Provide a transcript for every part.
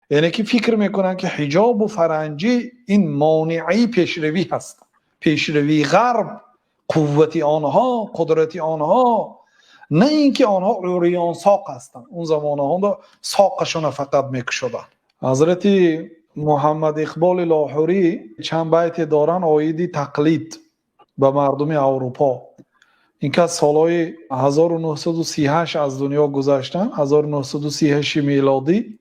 یعنی که فکر میکنن که حجاب و فرنگی این مانعی پیشروی هست، پیشروی غرب، قوت آنها، قدرت آنها، نه اینکه آنها عریان ساق هستند. اون زمان ها ساقشون فقط میکشودن. حضرت محمد اقبال لاهوری چند بیت دارن آیدی تقلید به مردم اروپا. این که سالهای 1938 از دنیا گذشتن، 1938 میلادی،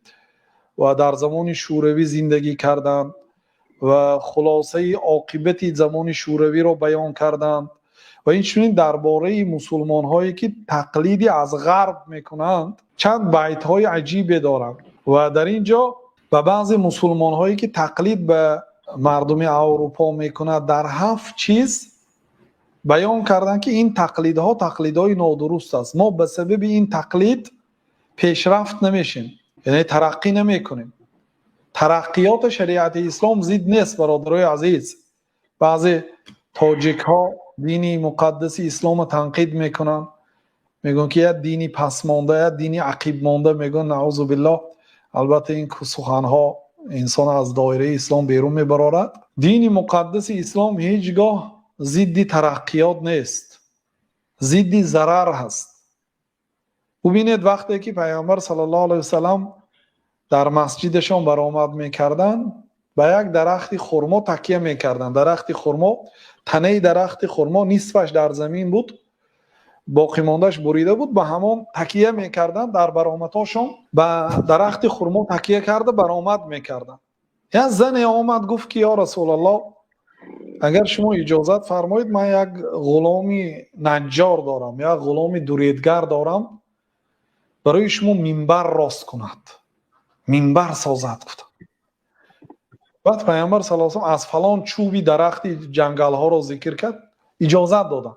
و در زمان شوروی زندگی کردند و خلاصه عاقبت زمان شوروی را بیان کردند و این چنین درباره مسلمان هایی که تقلیدی از غرب میکنند چند بیت های عجیبی دارند و در اینجا و بعضی مسلمان هایی که تقلید به مردم اروپا میکنند در 7 چیز بیان کردند که این تقلیدها تقلیدهای نادرست است. ما به سبب این تقلید پیشرفت نمیشیم، یعنی ترقی نمیکنیم. ترقیات شریعت اسلام زید نیست برادرای عزیز. بعضی تاجیک ها دینی مقدس اسلام تنقید میکنن، میگن که یا دینی پسمانده یا دینی عقیب مانده، میگن نعوذ بالله. البته این سخن ها انسان از دایره اسلام بیرون میبرارد. دینی مقدس اسلام هیچگاه ضد ترقیات نیست، ضد ضرر هست. ببینید وقتی که پیامبر صلی الله علیه وسلم در مسجدشان برآمد میکردن به یک درخت خرما تکیه میکردن. درخت خرما، تنه درخت خرما نصفش در زمین بود، باقی ماندهش بریده بود، به همان تکیه میکردن. در برآمدهاشون به درخت خرما تکیه کرده برآمد میکردن. یک زن آمد گفت که یا رسول الله اگر شما اجازت فرمایید من یک غلامی نجار دارم، یک غلام دوریدگر دارم، برای شما منبر راست کند، منبر سازد کند. بعد پیامبر صلی الله علیه و آله از فلان چوبی درخت جنگل ها را ذکر کرد، اجازت دادن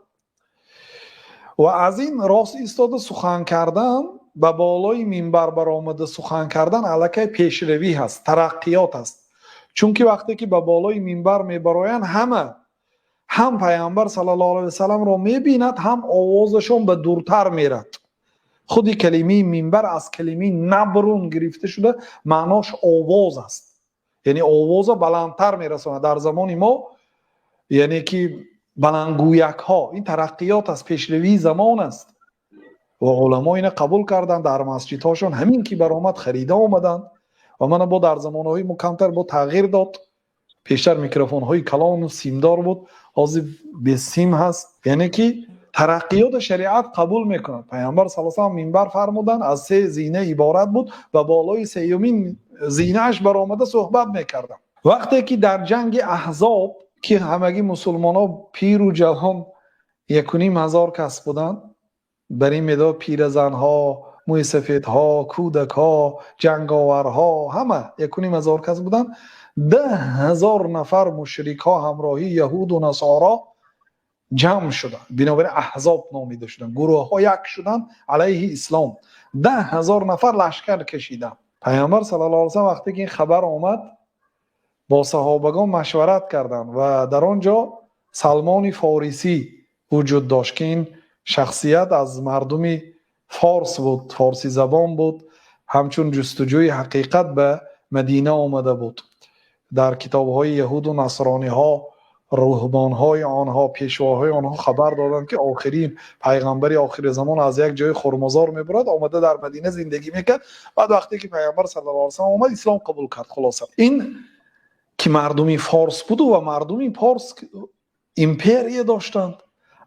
و از این راست ایستاده سخن کردن. به بالای منبر برآمده سخن کردن الکی پیشروی هست، ترقیات هست. چون که وقتی که به بالای منبر میبراین هم پیامبر صلی الله علیه و سلم را میبیند، هم آوازشون به دورتر میرد. خودی کلمه منبر از کلمه نبرون گرفته شده، معناش آواز است، یعنی آواز بلندتر میرسونه. در زمان ما یعنی که بلندگویک ها، این ترقیات از پیشروی زمان است و علما اینه قبول کردن. در مسجد هاشون همین که برآمد خریده آمدن و من با در زمان های مکمتر با تغییر داد. پیشتر میکروفون های کلان و سیمدار بود، حاضر به سیم هست. یعنی که ترقیات شریعت قبول میکنند. پیامبر صلی الله علیه و منبر فرمودن از 3 زینه عبارت بود و بالای 3مین زینه اش برآمده صحبت میکردن. وقتی که در جنگ احزاب که همگی مسلمان ها پیر و جوان 1,500 کس بودن، بر این مداد پیرزن ها، موی سفید ها، کودک ها، جنگاور ها، همه 1,500 کس بودن. 10,000 نفر مشرک ها همراهی یهود و نصارا جمع شدن، بنابراین احزاب نامیده شدن، گروه ها یک شدن علیه اسلام. 10,000 نفر لشکر کشیدن. پیامبر صلی الله علیه و سلم وقتی که این خبر آمد با صحابگان مشورت کردند و در آنجا سلمان فارسی وجود داشت که این شخصیت از مردم فارس بود، فارسی زبان بود، همچون جستجوی حقیقت به مدینه آمده بود. در کتاب‌های یهود و نصرانی ها، روحانهای آنها، پیشواهای آنها خبر دادند که آخرین پیغمبر آخر زمان از یک جای خرمزار میبرد، آمده در مدینه زندگی میکرد. بعد وقتی که پیغمبر صلی الله علیه و سلم آمد اسلام قبول کرد. خلاصه این که مردمی فارس بود و مردمی پارس امپریه داشتند،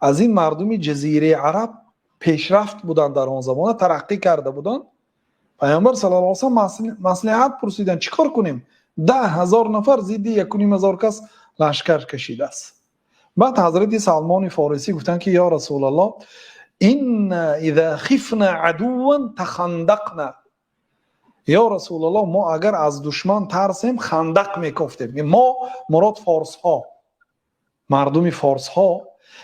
از این مردمی جزیره عرب پیشرفت بودند، در آن زمان ترقی کرده بودند. پیامبر صلی الله علیه و سلم مصلحت پرسیدن چیکار کنیم؟ 10,000 نفر ضد 1,500 کس لشکر کشیده است. بعد حضرت سلمان فارسی گفتن که یا رسول الله این اذا خفنا عدوا تخندقنا. یا رسول الله ما اگر از دشمن ترسیم خندق میکفتیم. ما مراد فارس ها، مردم فارس ها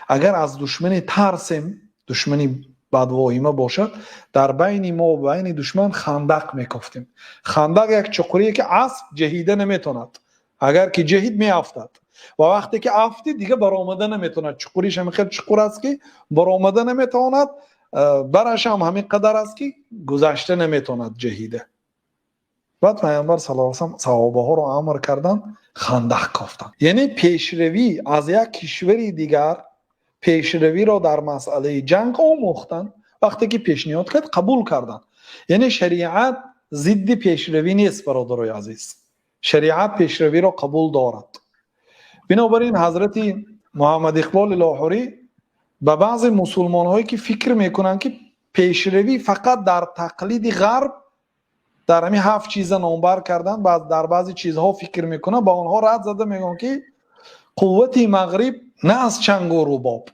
اگر از دشمن ترسیم، دشمنی بدواهیمه باشد، در بین ما و بین دشمن خندق میکفتیم. خندق یک چقوریه که اسب جهیده نمیتوند، اگر که جهید میافتد و وقتی که افتی دیگه برآمده نمیتوند. چقوریش هم خیلی چقور است که برآمده نمیتوند، برش هم همین قدر است که گذشته نمیتوند جهیده. بعد پیامبر صلی الله علیه و آله صحابه ها رو امر کردن خندق کافتن. یعنی پیشروی از یک کشوری دیگر پیشروی را در مسئله جنگ آموختن. وقتی که پیشنهاد کرد قبول کردن. یعنی شریعت ضد پیشروی نیست برادرای عزیز، شریعت پیشروی را قبول دارد. بنابراین حضرت محمد اقبال لاهوری به بعض مسلمان هایی که فکر میکنن که پیشروی فقط در تقلید غرب، در همین 7 چیز نامبر کردن، بعد در بعضی چیزها فکر میکنن، با آنها رد زده میگن که قوت مغرب نه از چنگ و رباب،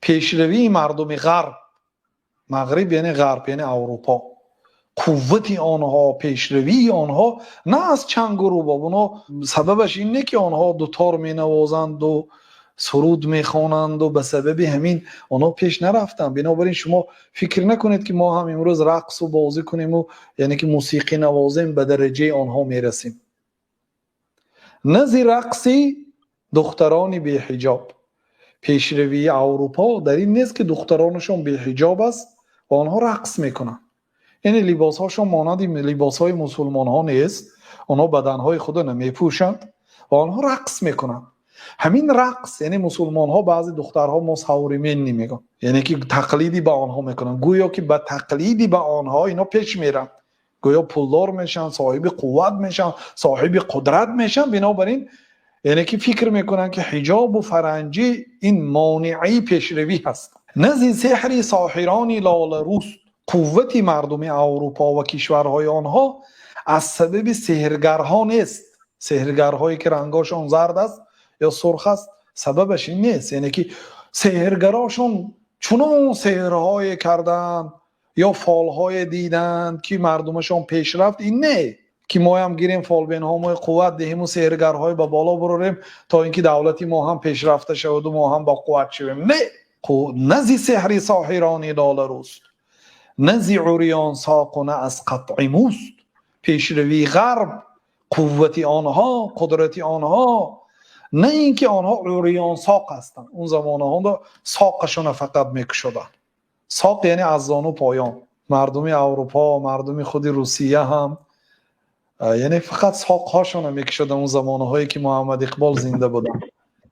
پیشروی مردم غرب، مغرب یعنی غرب یعنی اروپا، قوت آنها، پیشروی آنها نه از چنگ و رباب، اونها سببش اینه که آنها دوتار می نوازند و سرود میخوانند و به سبب همین آنها پیش نرفتن. بنابراین شما فکر نکنید که ما هم امروز رقص و بازی کنیم و یعنی که موسیقی نوازیم به درجه آنها میرسیم. نزی رقصی دختران بی حجاب، پیشروی اروپا در این نیست که دخترانشون بی حجاب است و آنها رقص میکنن. یعنی لباس هاشون مانند لباس های مسلمان ها نیست، آنها بدن های خود نمیپوشند و آنها رقص میکنن. همین رقص یعنی مسلمان ها بعضی دخترها مصورین نمیگن، یعنی که تقلیدی به آنها میکنن، گویا که به تقلیدی به آنها اینا پیش میرن، گویا پولدار میشن، صاحب قوت میشن، صاحب قدرت میشن. بنابراین یعنی که فکر میکنن که حجاب و فرنگی این مانعی پیشروی هست. نزی سحری ساحرانی لاله روست، قوت مردم اروپا و کشورهای آنها از سبب سحرگرها نیست. سحرگرهایی که رنگاشون زرد است یا سرخ است سببش این نیست، یعنی که سحرگراشون چنان سحرهای کردن یا فالهای دیدن که مردمشون پیش رفت. این نه که ما هم گیریم فالبین ها ما قوت دهیم و سحرگرهای به بالا بروریم تا اینکه دولتی ما هم پیش رفته شود و ما هم با قوت شویم. نه، نزی سحری ساحرانی لاله روست، نزی عریان ساق نه از قطع موست. پیشروی غرب، قوت آنها، قدرت آنها نه اینکه آنها عریان ساق هستند. اون زمانه ساقشون فقط میکشودن. ساق یعنی از زانو پایان. مردم اروپا، مردم خود روسیه هم یعنی فقط ساقهاشون میکشودن اون زمانه هایی که محمد اقبال زنده بودن.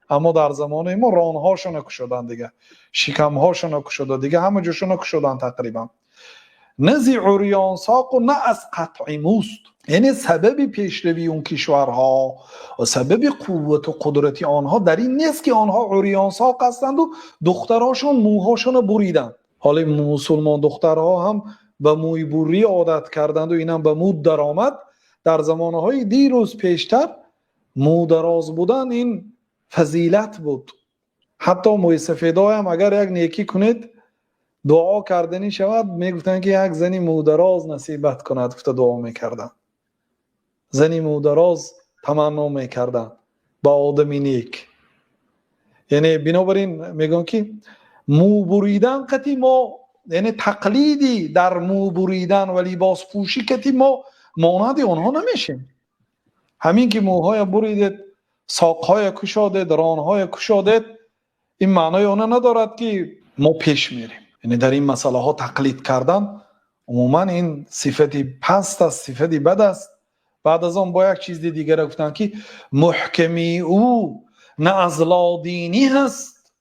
اما در زمانه ما رانهاشون کشودن دیگه، شکمهاشون کشودن دیگه، همه جاشون کشودن تقریبا. نزی عریان ساق و نه از قطع موست. یعنی سبب پیشروی اون کشورها و سبب قوت و قدرتی آنها در این نیست که آنها عریان ساق هستند و دخترهاشون موهاشون بریدن. حالا مسلمان دخترها هم به موی بری عادت کردند و اینم به مود در آمد. در زمانه های دیروز پیشتر مو دراز بودن این فضیلت بود. حتی موی سفیدای هم اگر یک نیکی کنید دعا کردنی شود، میگفتن که یک زنی مودراز نصیبت کند. گفته دعا میکردن، زنی مودراز تمنا میکردن با آدمی نیک. یعنی بنابراین میگن که مو بریدن قطعی ما، یعنی تقلیدی در مو بریدن و لباس پوشی قطعی ما مانند آنها نمیشیم. همین که موهای بریدید، ساقهای کشادید، رانهای کشادید، این معنای آنها ندارد که ما پیش میریم. یعنی در این مسئله ها تقلید کردن عموما این صفتی پست است، صفتی بد است. بعد از آن با یک چیز دیگر گفتن که محکمی او نه از لادینی هست.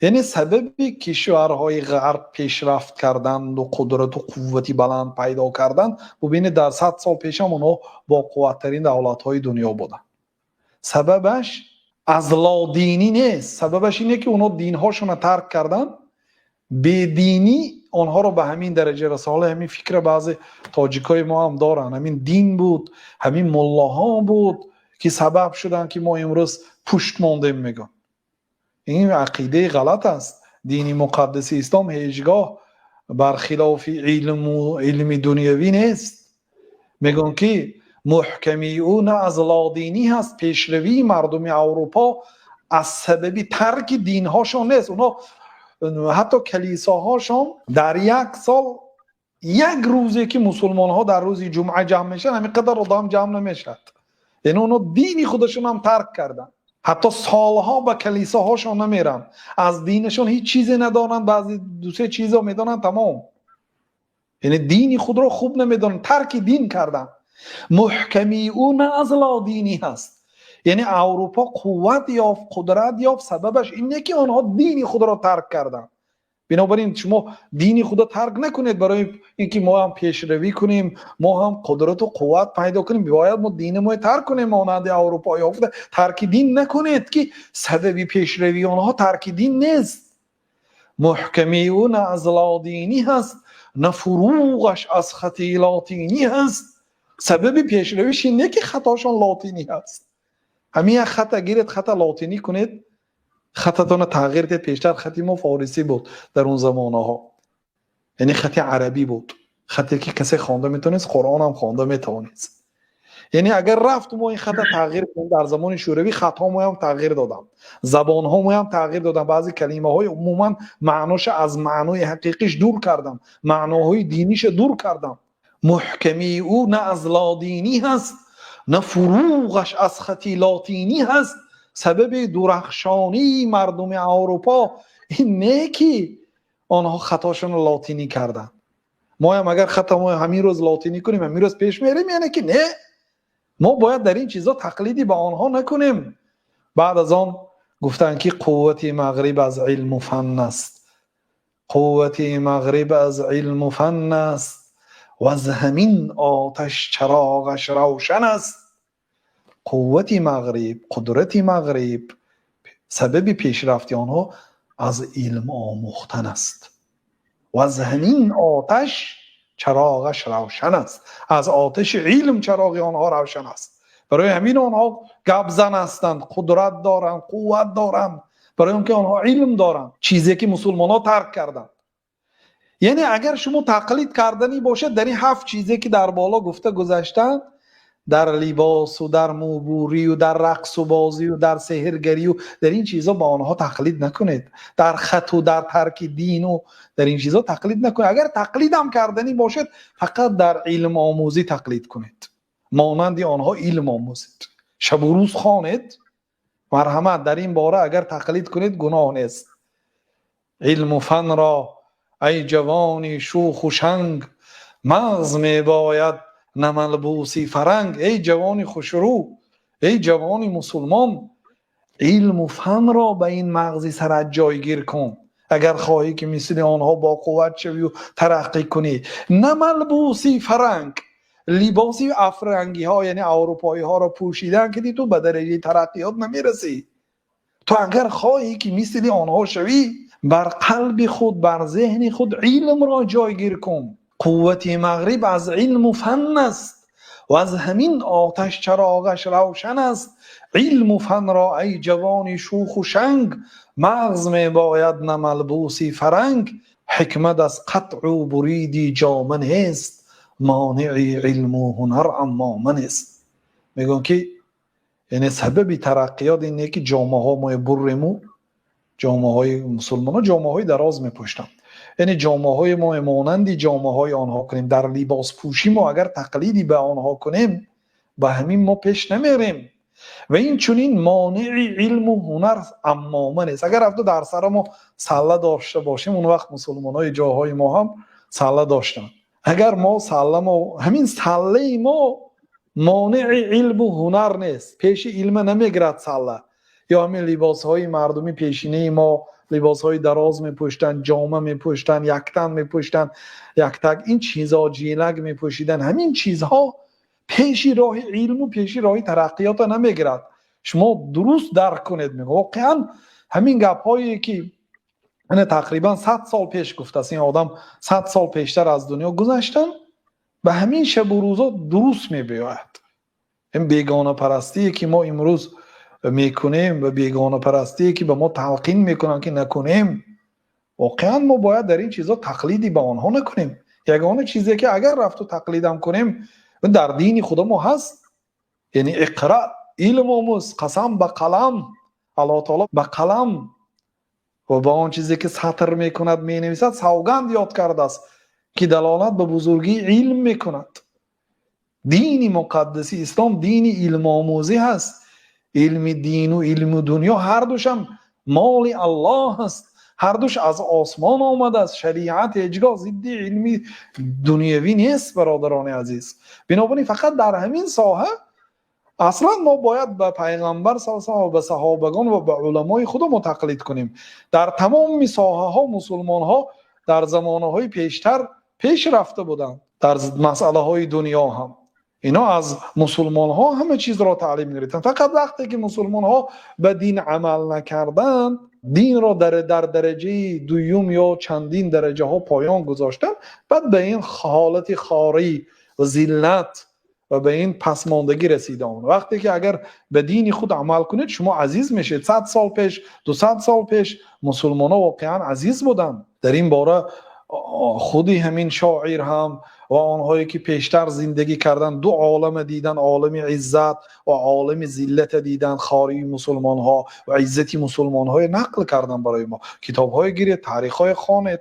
یعنی سببی کشورهای غرب پیشرفت کردن و قدرت و قوتی بلند پیدا کردن، ببینید در 100 سال پیش هم اونها با قوتترین دولت‌های دنیا بودن. سببش از لادینی نیست، سببش اینه که اونها دینهاشون رو ترک کردن، بدینی آنها رو به همین درجه رساله. همین فکر بعضی تاجیکای ما هم دارن، همین دین بود، همین ملاها بود که سبب شدن که ما امروز پشت ماندیم. میگن این عقیده غلط است. دینی مقدس اسلام هیچگاه برخلاف علم دنیوی نیست. میگن که محکمی او نه از لادینی هست. پیشروی مردم اروپا از سبب ترک دینهاشون نیست. اونا حتی کلیساهاشون در یک سال یک روزی که مسلمان ها در روز جمعه جمع میشن همین قدر آدم جمع نمیشد. یعنی اونا دینی خودشون هم ترک کردن، حتی سالها به کلیساهاشون نمیرن، از دینشون هیچ چیزی ندارن، بعضی دو سه چیزا میدونن تمام. یعنی دینی خود را خوب نمیدونن، ترک دین کردن. محکمی او نه از لادینی هست. یعنی اروپا قوت یافت، قدرت یافت، سببش اینه که آنها دینی خود را ترک کردن. بنابراین شما دینی خدا ترک نکنید برای اینکه ما هم پیشروی کنیم، ما هم قدرت و قوت پیدا کنیم. باید ما دین ما ترک کنیم، مانند اروپا یافته. ترک دین نکنید که سبب پیشروی آنها ترک دین نیست. محکمی او نه از لادینی هست، نه فروغش از خطی لاتینی هست. سبب پیشرویش اینه که خطاشان لاتینی هست. همین خط گیرید خط لاتینی کنید، خطتون تغییر دید. پیشتر خطی ما فارسی بود در اون زمانه ها، یعنی خطی عربی بود، خطی که کسی خوانده میتونست، قرآن هم خوانده میتونست. یعنی اگر رفت ما این خط تغییر کنیم، در زمان شوروی خط ها ما هم تغییر دادم، زبان ها ما هم تغییر دادم، بعضی کلمه های عموما معناش از معنای حقیقیش دور کردم، معناهای دینیش دور کردم. محکمی او نه از لادینی هست، نه فروغش از خطی لاتینی هست. سبب درخشانی مردم اروپا این نه که آنها خطاشون لاتینی کردن. ما هم اگر خطا ما همین روز لاتینی کنیم، همین روز پیش میریم، یعنی که نه، ما باید در این چیزا تقلیدی به آنها نکنیم. بعد از آن گفتن که قوت مغرب از علم و فن است، قوت مغرب از علم و فن است، و از همین آتش چراغش روشن است. قوت مغرب، قدرت مغرب، سبب پیشرفت آنها از علم آموختن است و از همین آتش چراغش روشن است. از آتش علم چراغ آنها روشن است. برای همین آنها گبزن هستند، قدرت دارند، قوت دارند، برای اینکه آنها علم دارند، چیزی که مسلمان ها ترک کردند. یعنی اگر شما تقلید کردنی باشد در این 7 چیزی که در بالا گفته گذاشتن، در لباس و در موبوری و در رقص و بازی و در سحرگری و در این چیزا با آنها تقلید نکنید. در خط و در ترک دین و در این چیزا تقلید نکنید. اگر تقلید هم کردنی باشد فقط در علم آموزی تقلید کنید، مانند آنها علم آموزید، شب و روز خوانید. مرحمت در این باره اگر تقلید کنید گناه نیست. علم و فن را ای جوانی شوخ و شنگ، مغز می باید نه ملبوسی فرنگ. ای جوانی خوشرو، ای جوانی مسلمان، علم و فن را به این مغزی سرت جایگیر کن اگر خواهی که مثل آنها با قوت شوی و ترقی کنی. نه ملبوسی فرنگ، لباسی افرنگی ها یعنی اروپایی ها را پوشیدن که تو به درجه ترقیات نمیرسی. تو اگر خواهی که مثل آنها شوی، بر قلب خود، بر ذهن خود علم را جایگیر کن. قوت مغرب از علم و فن است و از همین آتش چراغش روشن است. علم و فن را ای جوانی شوخ و شنگ، مغز می باید نه ملبوسی فرنگ. حکمت از قطع و بریدی جامه نیست، مانع علم و هنر اما من است. میگن که یعنی سبب ترقیات اینه که جامعه ها ما برمو، جامعه های مسلمان ها جامعه های دراز میپوشتن، یعنی جامعه های ما مانندی جامعه های آنها کنیم. در لباس پوشی ما اگر تقلیدی به آنها کنیم به همین ما پیش نمیریم و این چونین مانع علم و هنر امامه نیست. اگر رفته در سر ما سله داشته باشیم، اون وقت مسلمان های جاهای ما هم سله داشتن. اگر ما سله ما همین سله ما مانع علم و هنر نیست، پیش علم نمیگرد سله. یا همین لباس های مردمی پیشینه ما لباس های دراز میپوشتن، جامه میپوشتن، یکتن میپوشتن، یکتک، این چیزها جیلک میپوشیدن. همین چیزها پیشی راه علم و پیشی راه ترقیات نمیگرد. شما درست درک کنید. میگه واقعا همین گپ هایی که من تقریبا 100 سال پیش گفته است، این آدم 100 سال پیشتر از دنیا گذشتن، به همین شب و روزا درست میبیاید. این بیگانه پرستی که ما امروز میکنیم و بیگانه پرستی که به ما تلقین میکنن که نکنیم، واقعا ما باید در این چیزا تقلیدی به آنها نکنیم. یگانه چیزی که اگر رفت و تقلیدم کنیم در دین خدا ما هست، یعنی اقرا، علم آموز، قسم به قلم، الله تعالی به قلم و با آن چیزی که سطر میکند مینویسد سوگند یاد کرده است که دلالت به بزرگی علم میکند. دین مقدسی اسلام دین علم آموزی هست. علم دین و علم دنیا هر دوشم مال الله هست، هر دوش از آسمان آمده است. شریعت اجرا ضد علمی دنیوی نیست برادران عزیز. بنابراین فقط در همین ساحه اصلا ما باید به پیغمبر صلی الله علیه و به صحابگان و به علمای خود متقلد کنیم. در تمام ساحه ها مسلمان ها در زمانه های پیشتر پیش رفته بودند. در مسئله های دنیا هم اینا از مسلمان ها همه چیز را تعلیم گرفتن. فقط وقتی که مسلمان ها به دین عمل نکردند، دین را در درجه دوم یا چندین درجه ها پایان گذاشتن، بعد به این حالت خاری و ذلت و به این پسماندگی رسیدن. وقتی که اگر به دین خود عمل کنید شما عزیز میشید. 100 سال پیش 200 سال پیش مسلمان ها واقعا عزیز بودن. در این باره خودی همین شاعر هم و آنهایی که پیشتر زندگی کردن دو عالم دیدن، عالم عزت و عالم ذلت دیدن. خاری مسلمان ها و عزتی مسلمان های نقل کردن برای ما. کتاب های گیرید، تاریخ های خوانید.